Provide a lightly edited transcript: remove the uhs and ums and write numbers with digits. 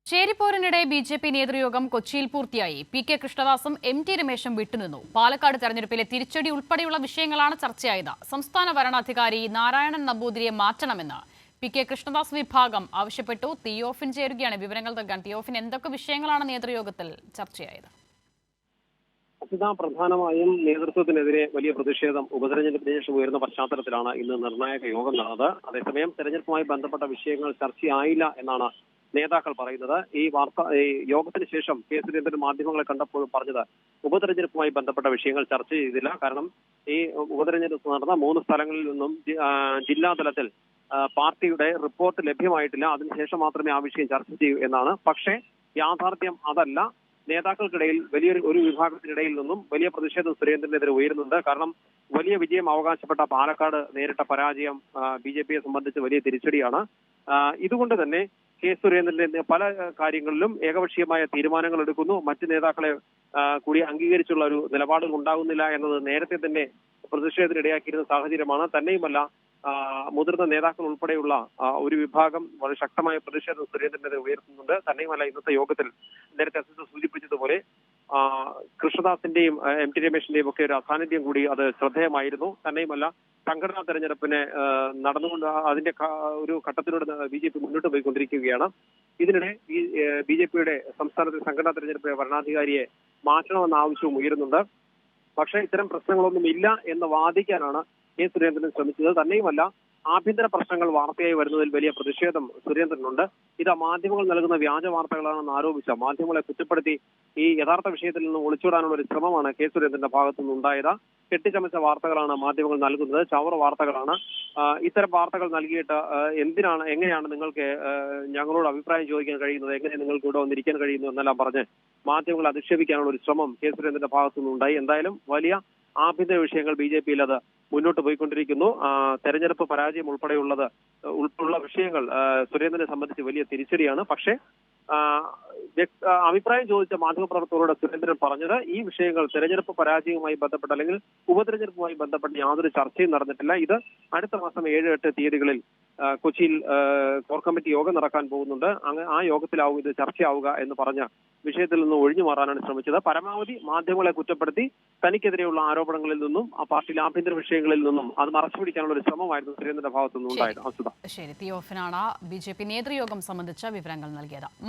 ചേരിപ്പോരിനിടെ BJP നേതൃയോഗം കൊച്ചിയിൽ പൂർത്തിയായി. പി.കെ. കൃഷ്ണദാസും എം.ടി. രമേശും വിട്ടുനിന്നു. പാലക്കാട് തെരഞ്ഞെടുപ്പിലെ തിരിച്ചടി ഉൾപ്പെടെയുള്ള വിഷയങ്ങളാണ് ചർച്ചയായത്. സംസ്ഥാന വരണാധികാരി നാരായണൻ നമ്പൂതിരിയെ മാറ്റണമെന്ന് പി.കെ. കൃഷ്ണദാസ് വിഭാഗം ആവശ്യപ്പെട്ടു. തിയോഫിൻ ചേരുകയാണ് വിവരങ്ങൾ നൽകാൻ. തിയോഫിൻ, എന്തൊക്കെ വിഷയങ്ങളാണ് നേതൃയോഗത്തിൽ ചർച്ചയായത്? പ്രധാനമായും നേതൃത്വത്തിനെതിരെ വലിയ പ്രതിഷേധം ഉപതെരഞ്ഞെടുപ്പിന് ശേഷം ഉയർന്ന പശ്ചാത്തലത്തിലാണ് ഇന്ന് നിർണായക യോഗം നടന്നത്. അതേസമയം തെരഞ്ഞെടുപ്പുമായി ബന്ധപ്പെട്ട വിഷയങ്ങൾ ചർച്ചയായില്ല എന്നാണ് നേതാക്കൾ പറയുന്നത്. ഈ യോഗത്തിന് ശേഷം കെ സുരേന്ദ്രൻ മാധ്യമങ്ങളെ കണ്ടപ്പോൾ പറഞ്ഞത് ഉപതെരഞ്ഞെടുപ്പുമായി ബന്ധപ്പെട്ട വിഷയങ്ങൾ ചർച്ച ചെയ്തില്ല. കാരണം ഈ ഉപതെരഞ്ഞെടുപ്പ് നടന്ന 3 സ്ഥലങ്ങളിൽ നിന്നും ജില്ലാതലത്തിൽ പാർട്ടിയുടെ റിപ്പോർട്ട് ലഭ്യമായിട്ടില്ല. അതിനുശേഷം മാത്രമേ ആ വിഷയം ചർച്ച ചെയ്യൂ എന്നാണ്. പക്ഷേ യാഥാർത്ഥ്യം അതല്ല. നേതാക്കൾക്കിടയിൽ ഒരു വിഭാഗത്തിനിടയിൽ നിന്നും വലിയ പ്രതിഷേധം സുരേന്ദ്രനെതിരെ ഉയരുന്നുണ്ട്. കാരണം വലിയ വിജയം അവകാശപ്പെട്ട പാലക്കാട് നേരിട്ട പരാജയം ബി.ജെ.പിയെ സംബന്ധിച്ച് വലിയ തിരിച്ചടിയാണ്. ഇതുകൊണ്ട് തന്നെ കെ സുരേന്ദ്രന്റെ പല കാര്യങ്ങളിലും ഏകപക്ഷീയമായ തീരുമാനങ്ങൾ എടുക്കുന്നു. മറ്റ് നേതാക്കളെ കൂടി അംഗീകരിച്ചുള്ള ഒരു നിലപാടുകൾ ഉണ്ടാകുന്നില്ല എന്നത് നേരത്തെ തന്നെ പ്രതിഷേധത്തിനിടയാക്കിയിരുന്ന സാഹചര്യമാണ്. തന്നെയുമല്ല, മുതിർന്ന നേതാക്കൾ ഉൾപ്പെടെയുള്ള ഒരു വിഭാഗം വളരെ ശക്തമായ പ്രതിഷേധം സുരേന്ദ്രനെതിരെ ഉയർത്തുന്നുണ്ട്. തന്നെയുമല്ല, ഇന്നത്തെ യോഗത്തിൽ നേരത്തെ സൂചിപ്പിച്ചതുപോലെ കൃഷ്ണദാസിന്റെയും എം.ടി. രമേശിന്റെയും ഒക്കെ ഒരു അസാന്നിധ്യം കൂടി അത് ശ്രദ്ധേയമായിരുന്നു. തന്നെയുമല്ല, സംഘടനാ തെരഞ്ഞെടുപ്പിന് നടന്നുകൊണ്ട് അതിന്റെ ഒരു ഘട്ടത്തിലൂടെ ബി.ജെ.പി മുന്നോട്ട് പോയിക്കൊണ്ടിരിക്കുകയാണ്. ഇതിനിടെ ബി.ജെ.പിയുടെ സംസ്ഥാനത്തെ സംഘടനാ തെരഞ്ഞെടുപ്പിലെ വരണാധികാരിയെ മാറ്റണമെന്ന ആവശ്യവും ഉയരുന്നുണ്ട്. പക്ഷേ ഇത്തരം പ്രശ്നങ്ങളൊന്നും ഇല്ല എന്ന് വാദിക്കാനാണ് കെ സുരേന്ദ്രൻ ശ്രമിച്ചത്. തന്നെയുമല്ല, ആഭ്യന്തര പ്രശ്നങ്ങൾ വാർത്തയായി വരുന്നതിൽ വലിയ പ്രതിഷേധം സുരേന്ദ്രനുണ്ട്. ഇത് മാധ്യമങ്ങൾ നൽകുന്ന വ്യാജ വാർത്തകളാണെന്ന് ആരോപിച്ച മാധ്യമങ്ങളെ കുറ്റപ്പെടുത്തി ഈ യഥാർത്ഥ വിഷയത്തിൽ നിന്ന് ഒളിച്ചോടാനുള്ള ഒരു ശ്രമമാണ് കെ സുരേന്ദ്രന്റെ ഭാഗത്തു നിന്നുണ്ടായത്. കെട്ടിച്ചമച്ച വാർത്തകളാണ് മാധ്യമങ്ങൾ നൽകുന്നത്, ചവർ വാർത്തകളാണ്. ഇത്തരം വാർത്തകൾ നൽകിയിട്ട് എങ്ങനെയാണ് നിങ്ങൾക്ക് ഞങ്ങളോട് അഭിപ്രായം ചോദിക്കാൻ കഴിയുന്നത്, എങ്ങനെ നിങ്ങൾക്ക് ഇവിടെ വന്നിരിക്കാൻ കഴിയുന്നു എന്നെല്ലാം പറഞ്ഞ് മാധ്യമങ്ങളെ അധിക്ഷേപിക്കാനുള്ള ഒരു ശ്രമം കെ സുരേന്ദ്രന്റെ ഭാഗത്തു നിന്നുണ്ടായി. എന്തായാലും വലിയ ആഭ്യന്തര വിഷയങ്ങൾ ബി.ജെ.പിയിൽ അത് മുന്നോട്ട് പോയിക്കൊണ്ടിരിക്കുന്നു. തെരഞ്ഞെടുപ്പ് പരാജയം ഉൾപ്പെടെയുള്ള വിഷയങ്ങൾ സുരേന്ദ്രനെ സംബന്ധിച്ച് വലിയ തിരിച്ചടിയാണ്. പക്ഷേ അഭിപ്രായം ചോദിച്ച മാധ്യമപ്രവർത്തകരോട് സുരേന്ദ്രൻ പറഞ്ഞത് ഈ വിഷയങ്ങൾ തെരഞ്ഞെടുപ്പ് പരാജയവുമായി ബന്ധപ്പെട്ട് അല്ലെങ്കിൽ ഉപതെരഞ്ഞെടുപ്പുമായി ബന്ധപ്പെട്ട് യാതൊരു ചർച്ചയും നടന്നിട്ടില്ല. ഇത് അടുത്ത മാസം 7-8 തീയതികളിൽ കൊച്ചിയിൽ കോർ കമ്മിറ്റി യോഗം നടക്കാൻ പോകുന്നുണ്ട്. ആ യോഗത്തിലാവും ഇത് ചർച്ചയാവുക എന്ന് പറഞ്ഞ വിഷയത്തിൽ നിന്ന് ഒഴിഞ്ഞു മാറാനാണ് ശ്രമിച്ചത്. പരമാവധി മാധ്യമങ്ങളെ കുറ്റപ്പെടുത്തി തനിക്കെതിരെയുള്ള ആരോപണങ്ങളിൽ നിന്നും ആ പാർട്ടിയിലെ ആഭ്യന്തര വിഷയങ്ങളിൽ നിന്നും അത് മറച്ചു പിടിക്കാനുള്ള ഒരു ശ്രമമായിരുന്നു സുരേന്ദ്രന്റെ ഭാഗത്തു നിന്നുണ്ടായത്. ശരി, തിയോഫിനാണ് ബി.ജെ.പി നേതൃയോഗം സംബന്ധിച്ച വിവരങ്ങൾ നൽകിയത്.